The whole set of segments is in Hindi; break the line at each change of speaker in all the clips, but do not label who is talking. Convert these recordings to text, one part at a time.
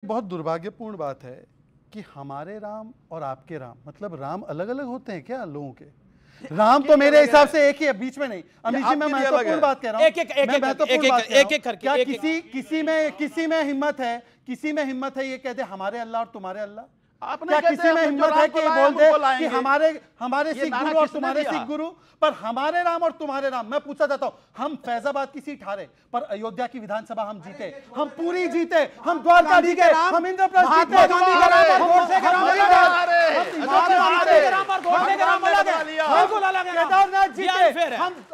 बहुत दुर्भाग्यपूर्ण बात है कि हमारे राम और आपके राम, मतलब राम अलग अलग होते हैं क्या लोगों के? राम तो मेरे हिसाब से एक ही है, बीच में नहीं। अमित जी, मैं महत्वपूर्ण बात कह रहा हूँ। किसी में हिम्मत है ये कहते हमारे अल्लाह और तुम्हारे अल्लाह? क्या किसी में हिम्मत है कि बोल दे कि हमारे सिख गुरु और तुम्हारे सिख गुरु? पर हमारे राम और तुम्हारे राम, मैं पूछा जाता हूं, हम फैजाबाद की सीट हारे पर अयोध्या की विधानसभा हम जीते, हम पूरी जीते, हम द्वारका जीते, हम इंद्रप्रस्थ जीते, केदारनाथ जीते,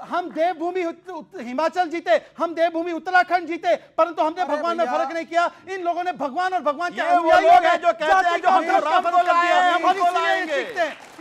हम देवभूमि हिमाचल जीते, हम देवभूमि उत्तराखंड जीते, परंतु हमने भगवान में फर्क नहीं किया। इन लोगों ने भगवान और भगवान के अनुयायी जो कहते हैं जो राम को लाएंगे,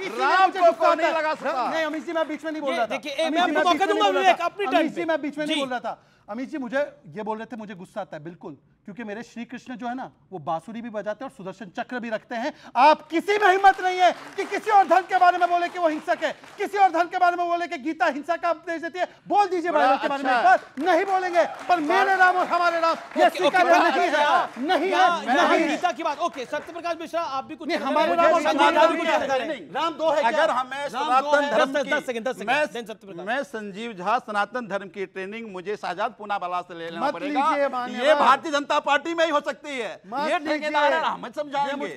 राम को नहीं लगा सकता। नहीं अमित जी, मैं बीच में नहीं बोल रहा था। मैं आपको मौका दूंगा विवेक, अपनी टर्न पे। मैं बीच में नहीं बोल रहा था। अमित जी मुझे ये बोल रहे थे, मुझे गुस्सा आता है बिल्कुल, क्योंकि मेरे श्री कृष्ण जो है ना वो बांसुरी भी बजाते हैं और सुदर्शन चक्र भी रखते हैं। आप किसी में हिम्मत नहीं है कि किसी और धर्म के बारे में बोले कि वो हिंसक है, किसी और धर्म के बारे में बोले कि गीता हिंसा का उपदेश देती है। बोल दीजिए भारत के बारे में एक बार। नहीं बोलेंगे, पर मेरे राम और हमारे राम ये स्वीकार्य नहीं है। नहीं है
गीता की बात। ओके सत्यप्रकाश मिश्रा, आप भी कुछ
नहीं, हमारे राम और राम दो है।
अगर हमें सनातन धर्म
मैं
संजीव झा सनातन धर्म की ट्रेनिंग मुझे शाहजाद पूना वाला से ले लेना
मत
पड़ेगा।
लीजिए,
ये भारतीय जनता पार्टी में ही हो सकती है। ये ठेकेदार है, हम समझाएंगे।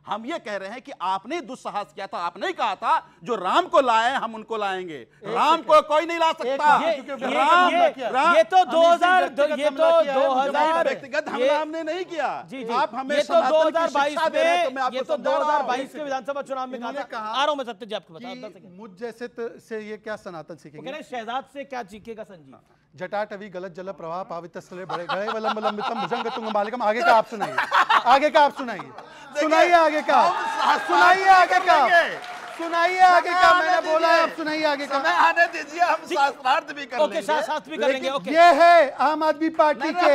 हम ये कह रहे हैं कि आपने दुस्साहस किया था। आपने ही कहा था जो राम को लाए हम उनको लाएंगे। राम को कोई नहीं ला सकता।
ये तो 2000
व्यक्तिगत हमला हमने नहीं किया।
आप हमें ये तो 2022 के विधानसभा चुनाव में कहा। आ रहा हूं मैं सत्य जी आपको बता।
मुझ जैसे से ये क्या सनातन सीखेंगे?
शहजाद से क्या सीखेगा संजीव?
जटाटवी गलत जल प्रवाह पावित स्थले बड़े गड़े वलंब लंबितम भुजंग तुंग मालिकम। आगे का आप सुनाइए, आगे का आप सुनाइए, सुनाइए आगे का, सुनाइए आगे का, सुनाइए आगे का। मैंने बोला है आप सुनाइए आगे का।
समय आने दीजिए, हम शास्त्रार्थ भी कर लेंगे।
ओके शास्त्रार्थ भी कर लेंगे। ओके
ये है आम आदमी पार्टी के।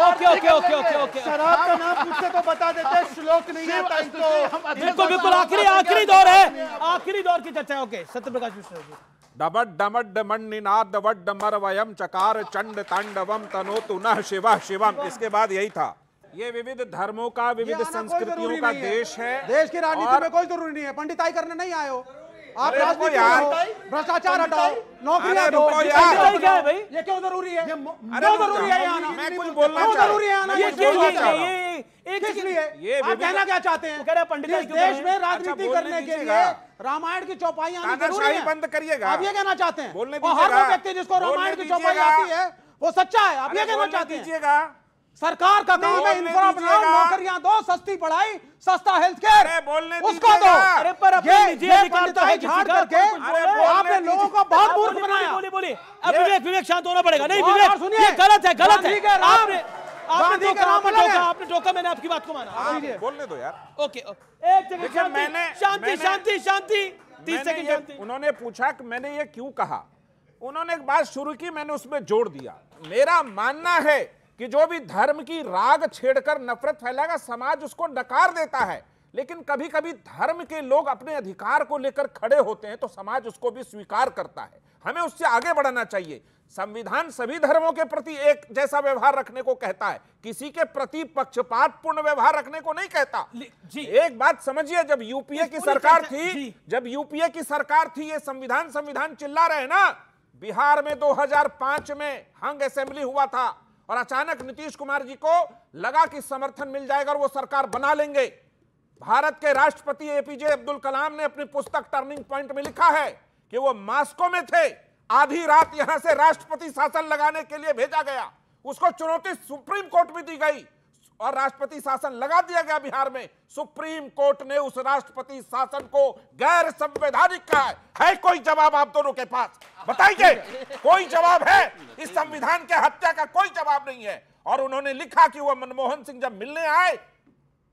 Okay okay okay okay okay
शराब का नाम पूछते तो बता देते, श्लोक नहीं आता इनको।
बिल्कुल बिल्कुल आखिरी दौर है, आखिरी दौर की चर्चा है। ओके सत्यप्रकाश मिश्रा जी।
डबड डमड मण्डिनाद वड मरवयम चकार चंड तांडवम तनोतु नः शिवः शिवम। इसके बाद यही था। ये विविध धर्मों का, विविध संस्कृतियों का देश है।
देश की राजनीति में कोई जरूरी नहीं है, पंडिताई करने नहीं आए हो आप। राजनीति करो, भ्रष्टाचार हटाओ, नौकरियां दो। ये क्यों जरूरी है? क्यों जरूरी है आना?
मैं कुछ बोलना
क्यों जरूरी है आना?
ये
किस लिए आप कहना क्या चाहते हैं? इस देश में राजनीति करने के लिए रामायण की चौपाई आनी जरूरी है।
बंद करिएगा।
आप ये कहना चाहते हैं?
बोलने
और हर वो व्यक्ति जिसको रामायण की चौपाई आती है वो सच्चा है, आप ये कहना चाहते हैं? सरकार का काम है इंफ्रा बनाओ, नौकरियां दो, सस्ती पढ़ाई, सस्ता हेल्थ केयर, उसको दो।
अरे पर
ये पंडिताई झाड़ करके आपने लोगों को बहुत मूर्ख बनाया।
बोलिए अब विवेक शांत होना पड़ेगा। नहीं विवेक ये गलत है, गलत है। आपने टोका, मैंने आपकी बात को माना।
बोलने दो यार।
ओके एक सेकंड, शांति शांति शांति 30 सेकंड शांति।
उन्होंने पूछा कि मैंने ये क्यों कहा। उन्होंने एक बात शुरू की, मैंने उसमें जोड़ दिया। मेरा मानना है कि जो भी धर्म की राग छेड़कर नफरत फैलाएगा समाज उसको नकार देता है, लेकिन कभी कभी धर्म के लोग अपने अधिकार को लेकर खड़े होते हैं तो समाज उसको भी स्वीकार करता है। हमें उससे आगे बढ़ना चाहिए। संविधान सभी धर्मों के प्रति एक जैसा व्यवहार रखने को कहता है, किसी के प्रति पक्षपातपूर्ण व्यवहार रखने को नहीं कहता। जी एक बात समझिए, जब यूपीए की सरकार थी, ये संविधान चिल्ला रहे ना। बिहार में 2005 में हंग असेंबली हुआ था और अचानक नीतीश कुमार जी को लगा कि समर्थन मिल जाएगा और वो सरकार बना लेंगे। भारत के राष्ट्रपति एपीजे अब्दुल कलाम ने अपनी पुस्तक टर्निंग पॉइंट में लिखा है कि वो मॉस्को में थे, आधी रात यहां से राष्ट्रपति शासन लगाने के लिए भेजा गया। उसको चुनौती सुप्रीम कोर्ट में दी गई और राष्ट्रपति शासन लगा दिया गया बिहार में। सुप्रीम कोर्ट ने उस राष्ट्रपति शासन को गैर संवैधानिक कहा है। कोई जवाब आप दोनों के पास बताइए? कोई जवाब है? इस संविधान के हत्या का कोई जवाब नहीं है। और उन्होंने लिखा कि वो मनमोहन सिंह जब मिलने आए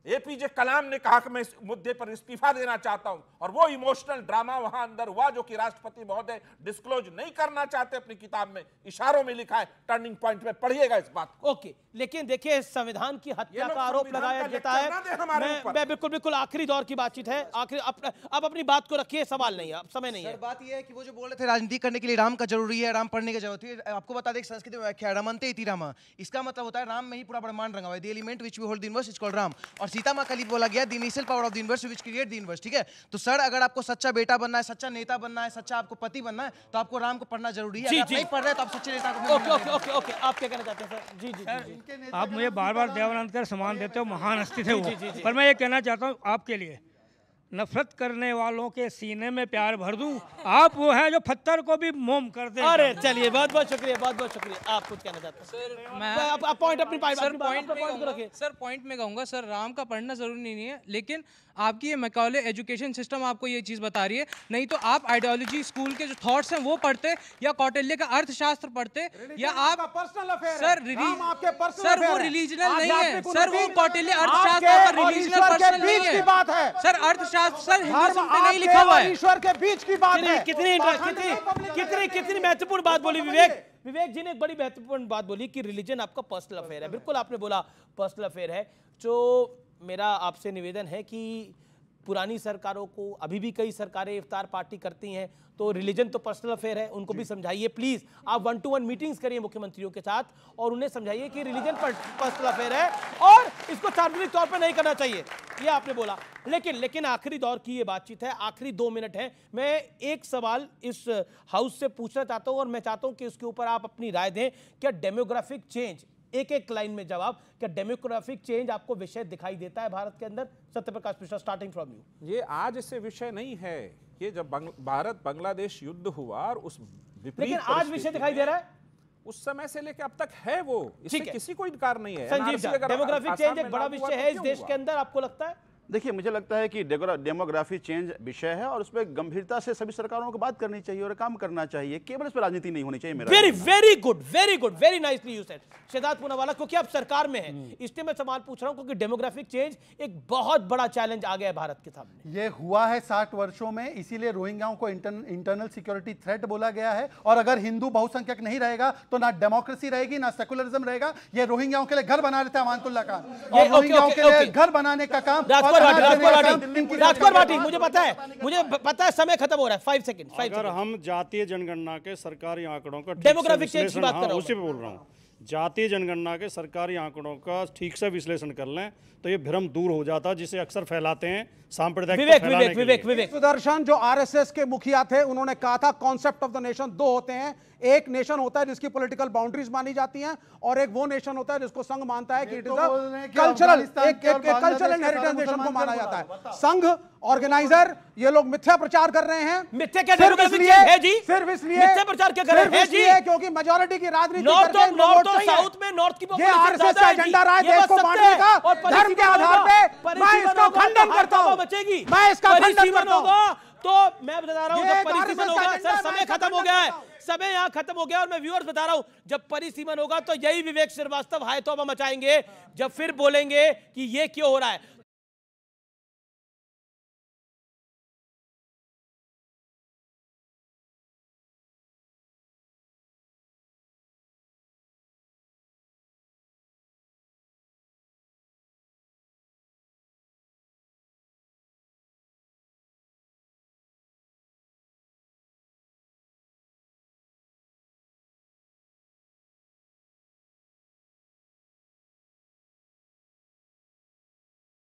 एपीजे कलाम ने कहा कि मैं इस मुद्दे पर इस्तीफा देना चाहता हूं, और वो इमोशनल ड्रामा वहां अंदर हुआ जो कि राष्ट्रपति महोदय डिस्क्लोज नहीं करना चाहते अपनी किताब में, इशारों में लिखा है, टर्निंग पॉइंट में पढ़िएगा इस बात को।
ओके, लेकिन देखिए संविधान की हत्या का आरोप लगाया जाता है। मैं बिल्कुल आखिरी दौर की बातचीत है, आखिरी अब अपनी बात को रखिए, सवाल नहीं है, अब समय नहीं है।
बात यह है कि वो जो बोल रहे थे राजनीति करने के लिए राम का जरूरी है, राम पढ़ने की जरूरत है। आपको बता दें संस्कृत में व्याख्या रमन्ते इति राम, इसका मतलब होता है राम में ही पूरा ब्रह्मांड रंगा हुआ है। The element which we hold the universe is called Ram. और सीता मां का लिए बोला गया the initial power of the universe which create the universe. ठीक है, तो सर अगर आपको सच्चा बेटा बनना है, सच्चा नेता बनना है, सच्चा आपको पति बनना है, तो आपको राम को पढ़ना जरूरी है। अगर आप नहीं पढ़ रहे तो आप सच्चे नेता को।
ओके, आप क्या कहना चाहते हैं सर? जी।
आप मुझे बार-बार देवानंद का सम्मान देते हो, महान हस्ती थे वो, पर मैं ये कहना चाहता हूँ आपके लिए, नफरत करने वालों के सीने में प्यार भर दूं, आप वो हैं जो पत्थर को भी मोम कर दे।
अरे चलिए, बहुत बहुत शुक्रिया। आप कुछ कहना चाहते हैं?
सर मैं
आप पॉइंट अपनी
सर पॉइंट में कहूँगा, सर राम का पढ़ना जरूरी नहीं है, लेकिन आपकी ये मैकॉले एजुकेशन सिस्टम आपको ये चीज़ बता रही है। नहीं तो आप आइडियोलॉजी स्कूल के जो थॉट्स हैं वो पढ़ते, या कौटिल्य का अर्थशास्त्र पढ़ते, या आप सर वो रिलीजनल नहीं है सर, वो कौटिल्य अर्थशास्त्र का रिलीजनल पर्सन नहीं है सर। अर्थशास्त्र सर हिंदुइज्म पे नहीं लिखा हुआ है,
ईश्वर के बीच की बात है।
कितनी महत्वपूर्ण बात बोली विवेक जी ने, एक बड़ी महत्वपूर्ण बात बोली कि रिलीजन आपका पर्सनल अफेयर है। बिल्कुल आपने बोला पर्सनल अफेयर है। जो मेरा आपसे निवेदन है कि पुरानी सरकारों को, अभी भी कई सरकारें इफ्तार पार्टी करती हैं, तो रिलीजन तो पर्सनल अफेयर है, उनको भी समझाइए प्लीज। आप 1-to-1 मीटिंग्स करिए मुख्यमंत्रियों के साथ और उन्हें समझाइए कि रिलीजन पर्सनल अफेयर है और इसको सार्वजनिक तौर पर नहीं करना चाहिए, ये आपने बोला। लेकिन आखिरी दौर की ये बातचीत है, आखिरी 2 मिनट है। मैं एक सवाल इस हाउस से पूछना चाहता हूं और मैं चाहता हूं कि उसके ऊपर आप अपनी राय दें। क्या डेमोग्राफिक चेंज, एक लाइन में जवाब, क्या डेमोग्राफिक चेंज आपको विषय दिखाई देता है भारत के अंदर? Satyaprakash Mishra, starting from you.
ये आज इससे विषय नहीं है, ये जब भारत बांग्लादेश युद्ध हुआ और उस विपरीत,
लेकिन आज विषय दिखाई दे रहा है।
उस समय से लेकर अब तक है वो, इससे किसी को इनकार नहीं है।
संजीव, डेमोग्राफिक चेंज एक बड़ा विषय है इस देश के अंदर, आपको लगता है?
देखिए, मुझे लगता है कि डेमोग्राफी चेंज विषय है और उस पर गंभीरता से सभी सरकारों को बात करनी चाहिए और काम करना चाहिए, केवल इस पर राजनीति नहीं होनी चाहिए।
Very good, very nicely you said Siddharth Poonawalla, क्योंकि आप सरकार में हैं इसलिए मैं सवाल पूछ रहा हूं, क्योंकि डेमोग्राफिक चेंज एक बहुत बड़ा चैलेंज आ गया है भारत के सामने।
ये हुआ है 60 वर्षों में, इसीलिए रोहिंग्याओं को इंटरनल सिक्योरिटी थ्रेट बोला गया है। और अगर हिंदू बहुसंख्यक नहीं रहेगा तो ना डेमोक्रेसी रहेगी, ना सेकुलरिज्म रहेगा। ये रोहिंग्याओं के लिए घर बना रहे थे अमानतुल्लाह खान, और रोहिंग्याओं के लिए घर बनाने का काम
राजकुमार भाटी, मुझे पता है समय खत्म हो रहा है। 5 सेकंड।
अगर हम जातीय जनगणना के सरकारी आंकड़ों का
डेमोग्राफिक चेंज की बात कर रहा हूं,
उसी पे बोल रहा हूँ, जातीय जनगणना के सरकारी आंकड़ों का ठीक से विश्लेषण कर लें तो ये भ्रम दूर हो जाता, जिसे अक्सर फैलाते हैं सांप्रदायिक।
विवेक
सुदर्शन जो आरएसएस के मुखिया थे, उन्होंने कहा था कॉन्सेप्ट ऑफ द नेशन 2 होते हैं। एक नेशन होता है जिसकी पॉलिटिकल बाउंड्रीज मानी जाती हैं, और एक वो नेशन होता है जिसको संघ मानता है कि it is cultural inheritance nation को माना जाता है। संघ ऑर्गेनाइजर ये लोग मिथ्या प्रचार कर रहे हैं।
मिथ्या क्या डेमोग्राफिक चेंज है जी?
सिर्फ इसलिए
मिथ्या प्रचार क्या कर रहे हैं जी?
क्योंकि मेजॉरिटी की राजनीति
नॉर्थ और साउथ में नॉर्थ की
ये आरएसएस का एजेंडा रहा है देश को बांटने का, धर्म के आधार पे। मैं इसको खंडन करता हूं, मैं इसका खंडन करता हूं।
तो मैं बता रहा हूं, जब परिसीमन होगा, सर समय खत्म हो गया है, समय यहाँ खत्म हो गया और मैं व्यूअर्स बता रहा हूं, जब परिसीमन होगा तो यही विवेक श्रीवास्तव हाय तौबा मचाएंगे, जब फिर बोलेंगे कि ये क्यों हो रहा है।